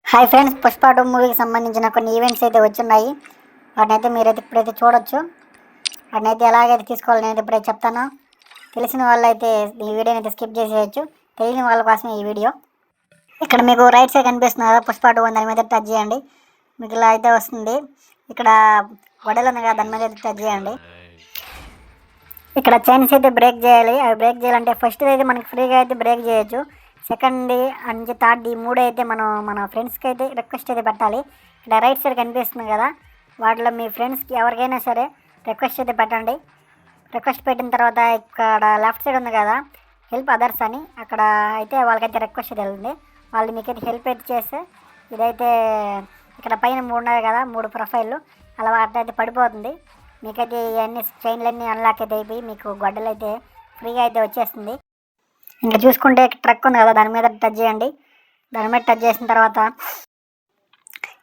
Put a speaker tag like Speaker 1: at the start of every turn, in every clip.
Speaker 1: Hi friends, Pushpa 2 మూవీకి సంబంధించిన కొన్ని ఈవెంట్స్ అయితే వచ్చున్నాయి. వాటినైతే మీరైతే ఇప్పుడైతే చూడొచ్చు. వాటినైతే ఎలాగైతే తీసుకోవాలి నేను ఇప్పుడైతే చెప్తాను. తెలిసిన వాళ్ళు అయితే ఈ వీడియోని అయితే స్కిప్ చేసేయచ్చు. తెలియని వాళ్ళ కోసం ఈ వీడియో. ఇక్కడ మీకు రైట్ సైడ్ కనిపిస్తుంది కదా, పుష్ప 2 దాని మీద టచ్ చేయండి. మీకు ఇలా అయితే వస్తుంది. ఇక్కడ గొడవలు ఉంది కదా, దాని మీద అయితే టచ్ చేయండి. ఇక్కడ చైన్స్ అయితే బ్రేక్ చేయాలి. అవి బ్రేక్ చేయాలంటే ఫస్ట్ అయితే మనకి ఫ్రీగా అయితే బ్రేక్ చేయొచ్చు. సెకండ్ అండ్ థర్డ్ ఈ మూడు అయితే మనం మన ఫ్రెండ్స్కి అయితే రిక్వెస్ట్ అయితే పెట్టాలి. ఇక్కడ రైట్ సైడ్ కనిపిస్తుంది కదా, వాటిలో మీ ఫ్రెండ్స్కి ఎవరికైనా సరే రిక్వెస్ట్ అయితే పెట్టండి. రిక్వెస్ట్ పెట్టిన తర్వాత ఇక్కడ లెఫ్ట్ సైడ్ ఉంది కదా, హెల్ప్ అదర్స్ అని, అక్కడ అయితే వాళ్ళకైతే రిక్వెస్ట్ అయితే వెళ్తుంది. వాళ్ళు మీకైతే హెల్ప్ అయితే చేస్తే ఇదైతే ఇక్కడ పైన 3 ఉన్నాయి కదా, 3 ప్రొఫైళ్ళు, అలా వాటినైతే పడిపోతుంది. మీకైతే ఇవన్నీ చైన్లన్నీ అన్లాక్ అయితే అయిపోయి మీకు గొడ్డలు అయితే ఫ్రీగా అయితే వచ్చేస్తుంది. ఇంకా చూసుకుంటే ట్రక్ ఉంది కదా, దాని మీద టచ్ చేయండి. దాని మీద టచ్ చేసిన తర్వాత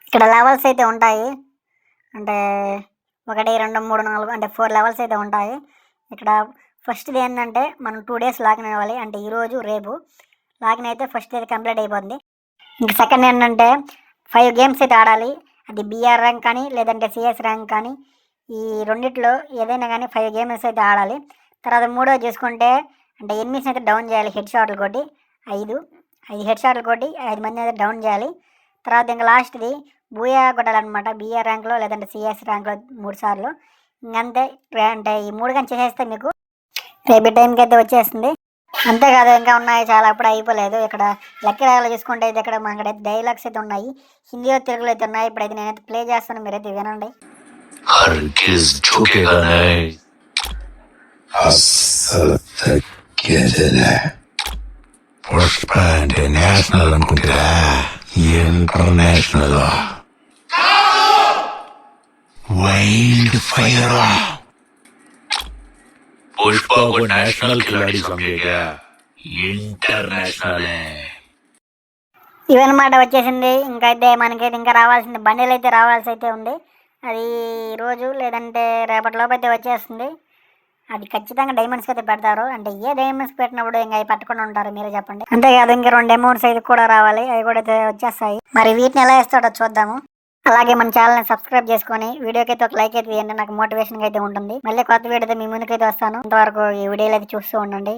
Speaker 1: ఇక్కడ లెవెల్స్ అయితే ఉంటాయి. అంటే 1 2 3 4 అంటే 4 లెవెల్స్ అయితే ఉంటాయి. ఇక్కడ ఫస్ట్ది ఏంటంటే మనం 2 డేస్ లాగిన్ అవ్వాలి. అంటే ఈరోజు రేపు లాగిన్ అయితే ఫస్ట్ అయితే కంప్లీట్ అయిపోద్ది. ఇంకా సెకండ్ ఏంటంటే 5 గేమ్స్ అయితే ఆడాలి. అది బిఆర్ ర్యాంక్ కానీ లేదంటే సిఎస్ ర్యాంక్ కానీ, ఈ రెండిట్లో ఏదైనా కానీ 5 గేమ్స్ అయితే ఆడాలి. తర్వాత మూడో చూసుకుంటే అంటే ఎనిమిస్ అయితే డౌన్ చేయాలి. హెడ్ షాట్లు కొట్టి 5 హెడ్ షాట్లు కొట్టి 5 మంది అయితే డౌన్ చేయాలి. తర్వాత ఇంకా లాస్ట్ది బూయా కొట్టాలన్నమాట. బిఆర్ ర్యాంక్లో లేదంటే సిఎస్ ర్యాంక్లో 3 సార్లు. ఇంకంతే. అంటే ఈ 3 కానీ చేసేస్తే మీకు రేపు టైంకి అయితే వచ్చేస్తుంది. అంతేకాదు ఇంకా ఉన్నాయి చాలా, అప్పుడు అయిపోలేదు. ఇక్కడ లెక్కలు చూసుకుంటే అయితే ఇక్కడ మనకైతే డైలాగ్స్ అయితే ఉన్నాయి, హిందీలో తెలుగులో అయితే ఉన్నాయి. ఇప్పుడైతే నేనైతే ప్లే చేస్తాను, మీరైతే వినండి.
Speaker 2: పుష్ప అంటే నేషనల్ అనుకుంటా, ఇంటర్నేషనల్ వైల్డ్ ఫైర్. पुष्पा को नेशनल खिलाड़ी समझेगा, इंटरनेशनल है.
Speaker 1: ఇవన్నమాట వచ్చేసింది. ఇంకైతే మనకైతే ఇంకా రావాల్సింది బండిల్ అయితే రావాల్సి అయితే ఉంది. అది రోజు లేదంటే రేపటిలోపు అయితే వచ్చేస్తుంది. అది ఖచ్చితంగా డైమండ్స్కి అయితే పెడతారు. అంటే ఏ డైమండ్స్ పెట్టినప్పుడు ఇంకా అవి పట్టుకుని ఉంటారు, మీరే చెప్పండి. అంతేకాదు ఇంకా 2 అమౌంట్స్ అయితే కూడా రావాలి, అవి కూడా అయితే వచ్చేస్తాయి. మరి వీటిని ఎలా వేస్తాడో చూద్దాము. అలాగే మన ఛానల్ని సబ్స్క్రైబ్ చేసుకొని వీడియోకి అయితే ఒక లైక్ అయితే ఇవ్వండి, నాకు మోటివేషన్గా అయితే ఉంటుంది. మళ్ళీ కొత్త వీడియోతో మీ ముందుకైతే వస్తాను. అంతవరకు ఈ వీడియోలు అయితే చూస్తూ ఉండండి.